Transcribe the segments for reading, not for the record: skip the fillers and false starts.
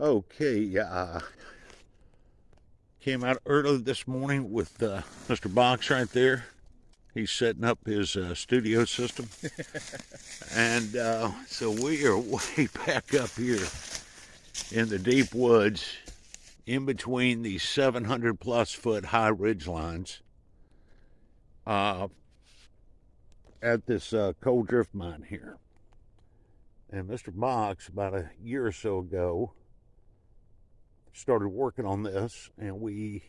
Okay, came out early this morning with Mr. Box right there. He's setting up his studio system. And so we are way back up here in the deep woods in between these 700 plus foot high ridge lines at this coal drift mine here. And Mr. Box, about a year or so ago, started working on this, and we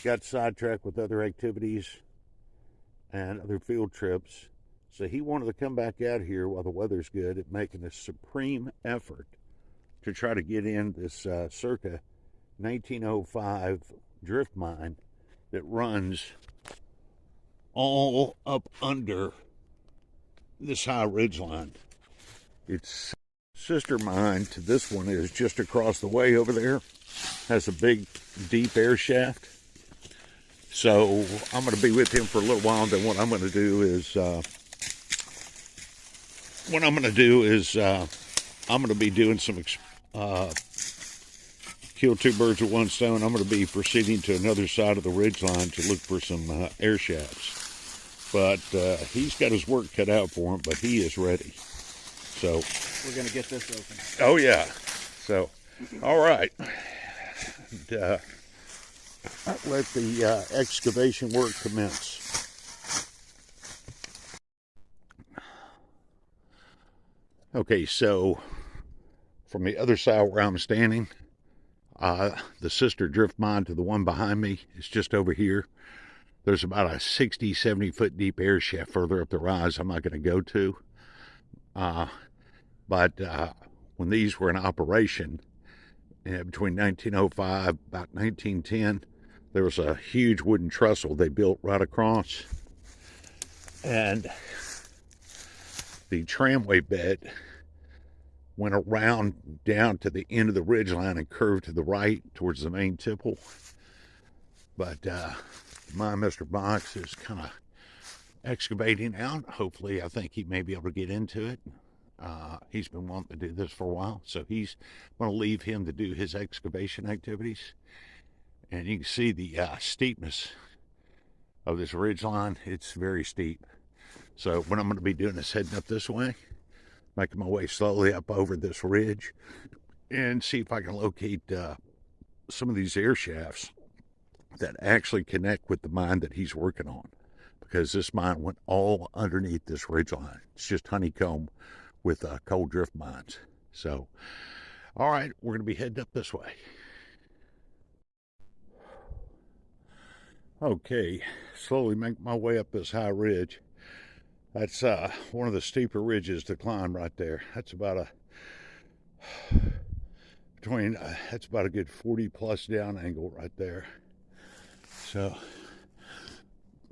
got sidetracked with other activities and other field trips. So he wanted to come back out here while the weather's good at making a supreme effort to try to get in this Circa 1905 drift mine that runs all up under this high ridge line. Its sister mine to this one is just across the way over there. Has a big, deep air shaft. So I'm going to be with him for a little while. Then what I'm going to do is, I'm going to be doing some kill two birds with one stone. I'm going to be proceeding to another side of the ridge line to look for some air shafts. But he's got his work cut out for him. But he is ready. So we're going to get this open. Oh yeah. So, all right. And, let the excavation work commence. Okay, so from the other side where I'm standing, the sister drift mine to the one behind me is just over here. There's about a 60, 70 foot deep air shaft further up the rise I'm not going to go to. But when these were in operation, between 1905 about 1910, there was a huge wooden trestle they built right across, and the tramway bed went around down to the end of the ridgeline and curved to the right towards the main tipple. But my Mr. Box is kind of excavating out. Hopefully, I think he may be able to get into it. He's been wanting to do this for a while, so he's going to leave him to do his excavation activities. And you can see the steepness of this ridge line. It's very steep. So what I'm going to be doing is heading up this way, making my way slowly up over this ridge, and see if I can locate some of these air shafts that actually connect with the mine that he's working on. Because this mine went all underneath this ridge line. It's just honeycomb with coal drift mines. So, all right, we're going to be heading up this way. Okay, slowly make my way up this high ridge. That's one of the steeper ridges to climb right there. That's about that's about a good 40 plus down angle right there. So,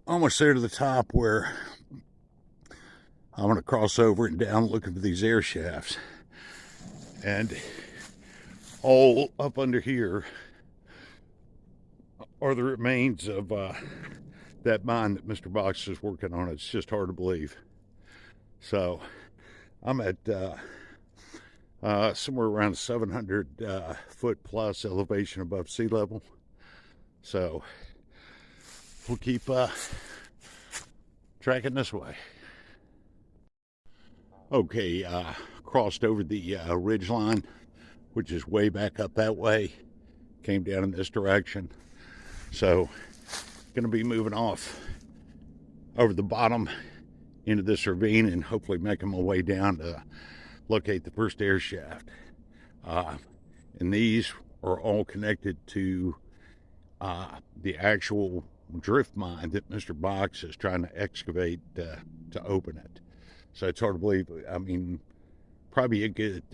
almost there to the top where I'm going to cross over and down looking for these air shafts. And all up under here are the remains of that mine that Mr. Box is working on. It's just hard to believe. So I'm at somewhere around 700 foot plus elevation above sea level. So we'll keep tracking this way. Okay, crossed over the ridge line, which is way back up that way. Came down in this direction. So, going to be moving off over the bottom into this ravine and hopefully making my way down to locate the first air shaft. And these are all connected to the actual drift mine that Mr. Box is trying to excavate to open it. So it's hard to believe. I mean, probably a good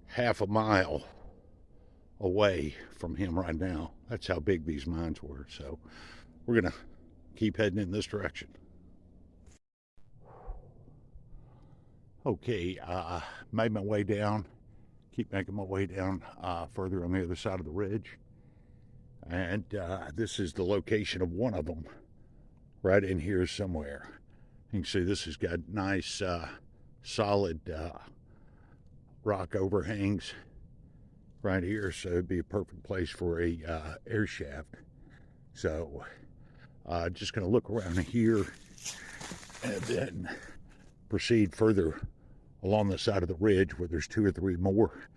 half a mile away from him right now. That's how big these mines were. So we're going to keep heading in this direction. Okay, made my way down. Keep making my way down further on the other side of the ridge. And this is the location of one of them, right in here somewhere. You can see this has got nice, solid rock overhangs right here, so it'd be a perfect place for a air shaft. So just going to look around here and then proceed further along the side of the ridge where there's 2 or 3 more.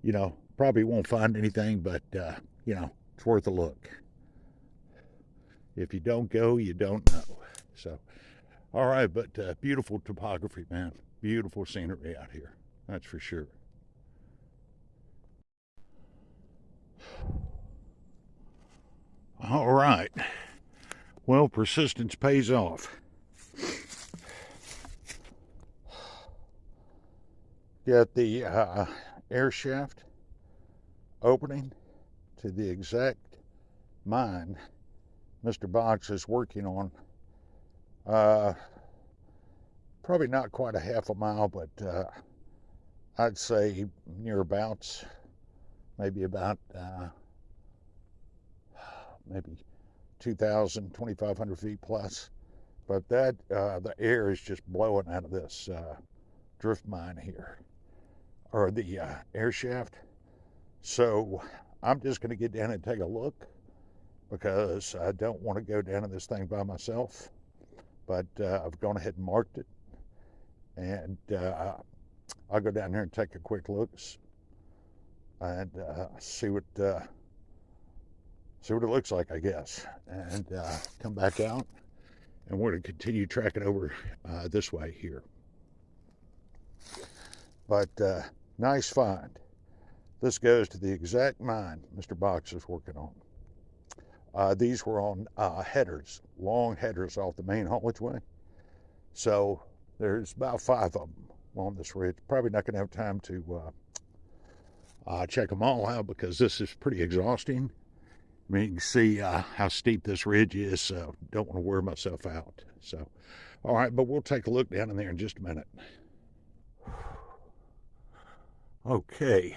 You know, probably won't find anything, but you know, it's worth a look. If you don't go, you don't know. So, all right, but beautiful topography, man. Beautiful scenery out here. That's for sure. All right. Well, persistence pays off. Got the air shaft opening to the exact mine Mr. Box is working on. Probably not quite a half a mile, but I'd say nearabouts, maybe about maybe 2,000, 2,500 feet plus. But that the air is just blowing out of this drift mine here, or the air shaft. So I'm just going to get down and take a look, because I don't want to go down to this thing by myself. But I've gone ahead and marked it, and I'll go down there and take a quick look and see what it looks like, I guess, and come back out, and we're going to continue tracking over this way here. But nice find. This goes to the exact mine Mr. Box is working on. These were on headers, long headers off the main haulage way. So there's about 5 of them along this ridge. Probably not going to have time to check them all out, because this is pretty exhausting. I mean, you can see how steep this ridge is, so don't want to wear myself out. So, all right, but we'll take a look down in there in just a minute. Okay.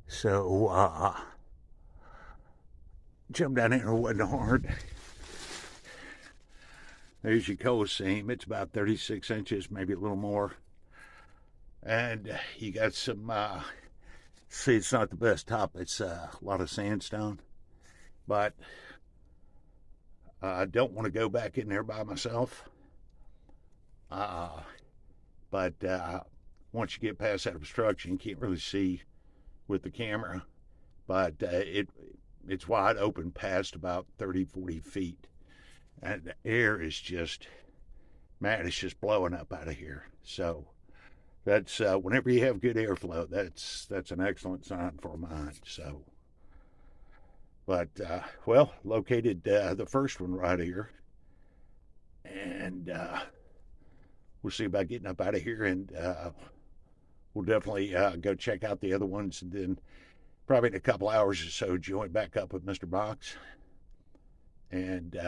So, jump down here, it wasn't hard. There's your coal seam. It's about 36 inches, maybe a little more. And you got some, see, it's not the best top. It's a lot of sandstone. But I don't want to go back in there by myself. But once you get past that obstruction, you can't really see with the camera. But it's wide open past about 30, 40 feet. And the air is just, man, it's just blowing up out of here. So that's, whenever you have good airflow, that's an excellent sign for a mine. So, but, well, located the first one right here. And we'll see about getting up out of here, and we'll definitely go check out the other ones, and then probably in a couple hours or so join back up with Mr. Box and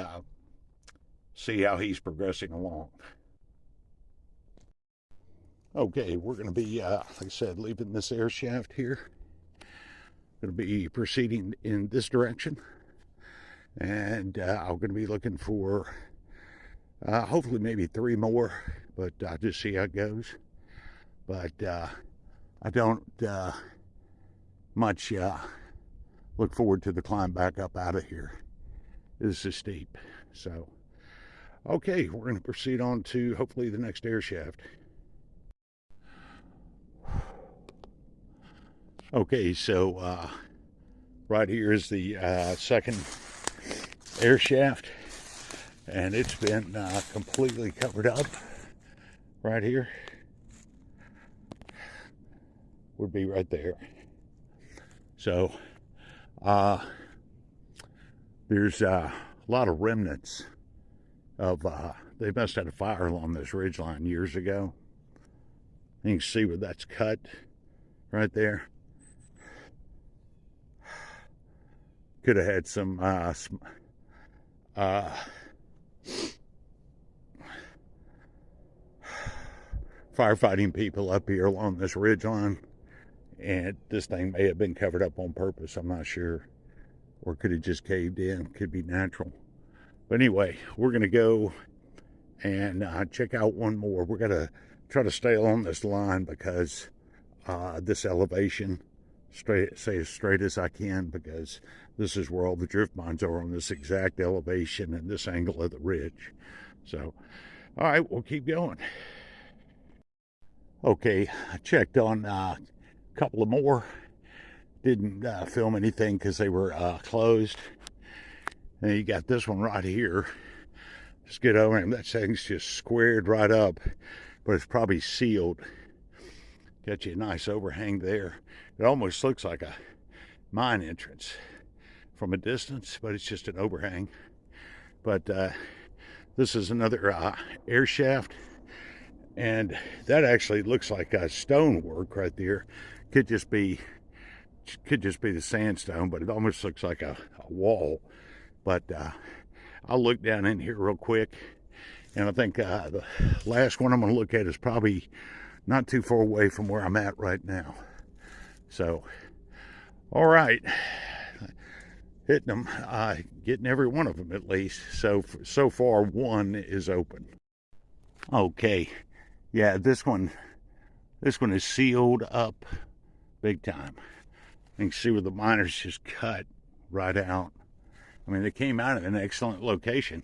see how he's progressing along. Okay, we're going to be, like I said, leaving this air shaft here. Going to be proceeding in this direction, and I'm going to be looking for hopefully maybe 3 more, but I'll just see how it goes. But I don't much look forward to the climb back up out of here. This is steep. So, okay, we're going to proceed on to hopefully the next air shaft. Okay, so right here is the second air shaft, and it's been completely covered up right here. Would be right there. So there's a lot of remnants of they must have had a fire along this ridge line years ago. You can see where that's cut right there. Could have had some firefighting people up here along this ridge line, and this thing may have been covered up on purpose. I'm not sure, or could have just caved in. Could be natural. But anyway, we're gonna go and check out one more. We're gonna try to stay along this line because this elevation say as straight as I can, because this is where all the drift mines are, on this exact elevation and this angle of the ridge. So, all right, we'll keep going. Okay, I checked on a couple of more. Didn't film anything because they were closed. And you got this one right here. Just get over and that thing's just squared right up, but it's probably sealed. Got you a nice overhang there. It almost looks like a mine entrance from a distance, but it's just an overhang. But this is another air shaft, and that actually looks like stonework right there. Could just be the sandstone, but it almost looks like a wall. But I'll look down in here real quick, and I think the last one I'm going to look at is probably not too far away from where I'm at right now. So, all right, hitting them, getting every one of them at least. So far, one is open. Okay, yeah, this one is sealed up big time. You can see where the miners just cut right out. I mean, they came out of an excellent location,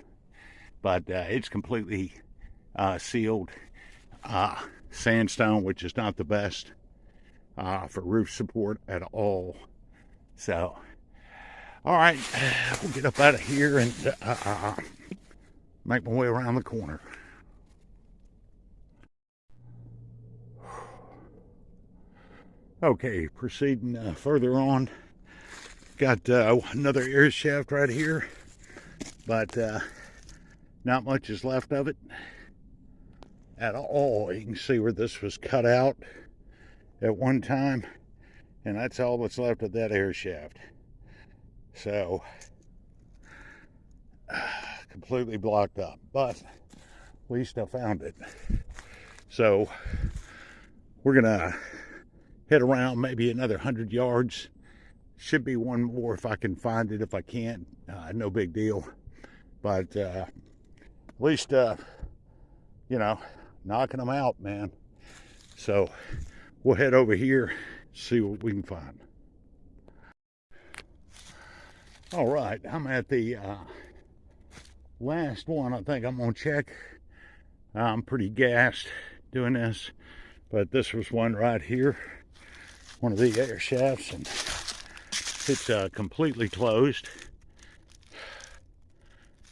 but it's completely sealed. Sandstone, which is not the best for roof support at all. So, all right, we'll get up out of here and make my way around the corner. Okay, proceeding further on. Got another air shaft right here, but not much is left of it at all. You can see where this was cut out at one time, and that's all that's left of that air shaft. So, completely blocked up, but at least I found it. So, we're gonna head around maybe another 100 yards. Should be one more if I can find it. If I can't, no big deal. But at least, you know, knocking them out, man. So we'll head over here, see what we can find. All right, I'm at the last one I think I'm gonna check. I'm pretty gassed doing this, but this was one right here, one of the air shafts, and it's completely closed.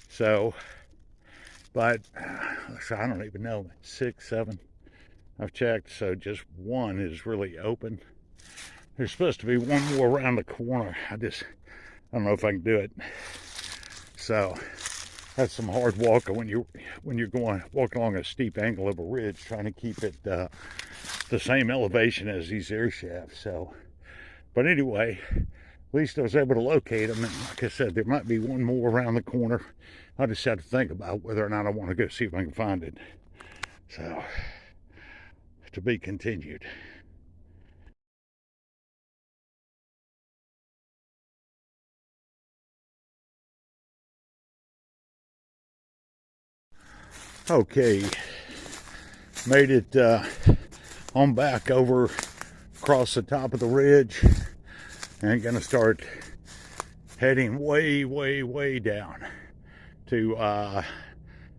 So, but I don't even know, 6, 7 I've checked, so just one is really open. There's supposed to be one more around the corner. I don't know if I can do it. So that's some hard walking when you're walking along a steep angle of a ridge, trying to keep it the same elevation as these air shafts. So, but anyway, at least I was able to locate them, and like I said, there might be one more around the corner. I just have to think about whether or not I want to go see if I can find it. So, to be continued. Okay, made it on back over across the top of the ridge, and gonna start heading way down to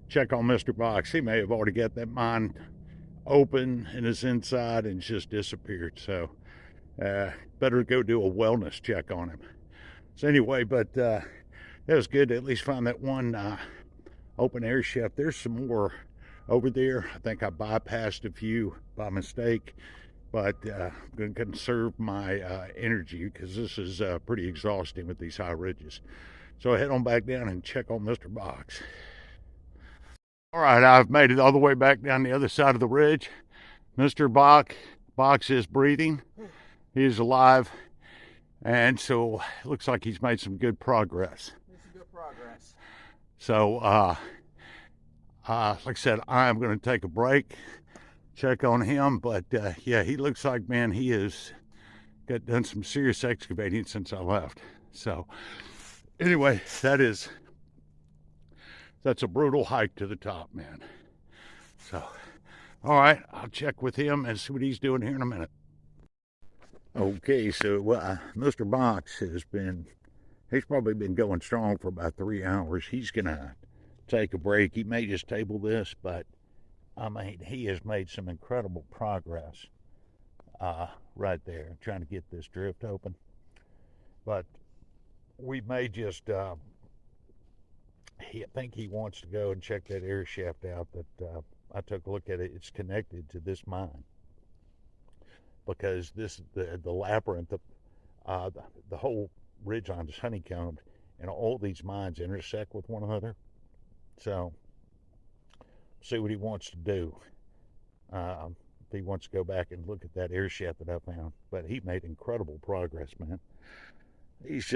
check on Mr. Box. He may have already got that mine open and is inside and just disappeared. So better go do a wellness check on him. So anyway, but it was good to at least find that one open air shaft. There's some more over there. I think I bypassed a few by mistake, but I'm going to conserve my energy because this is pretty exhausting with these high ridges. So I head on back down and check on Mr. Box. All right, I've made it all the way back down the other side of the ridge. Mr. Box is breathing. He is alive, and so it looks like he's made some good progress. So, like I said, I'm going to take a break, check on him. But yeah, he looks like, man, he has done some serious excavating since I left. So, anyway, that's a brutal hike to the top, man. So, all right, I'll check with him and see what he's doing here in a minute. Okay, so Mr. Box he's probably been going strong for about 3 hours. He's going to take a break. He may just table this, but I mean, he has made some incredible progress right there, trying to get this drift open. But we may just, I think he wants to go and check that air shaft out that I took a look at it. It's connected to this mine because the labyrinth, the whole ridgeline is honeycombed, and all these mines intersect with one another. So, see what he wants to do. If he wants to go back and look at that air shaft that I found, but he made incredible progress, man. He's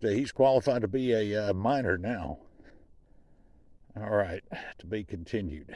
he's qualified to be a miner now. All right, to be continued.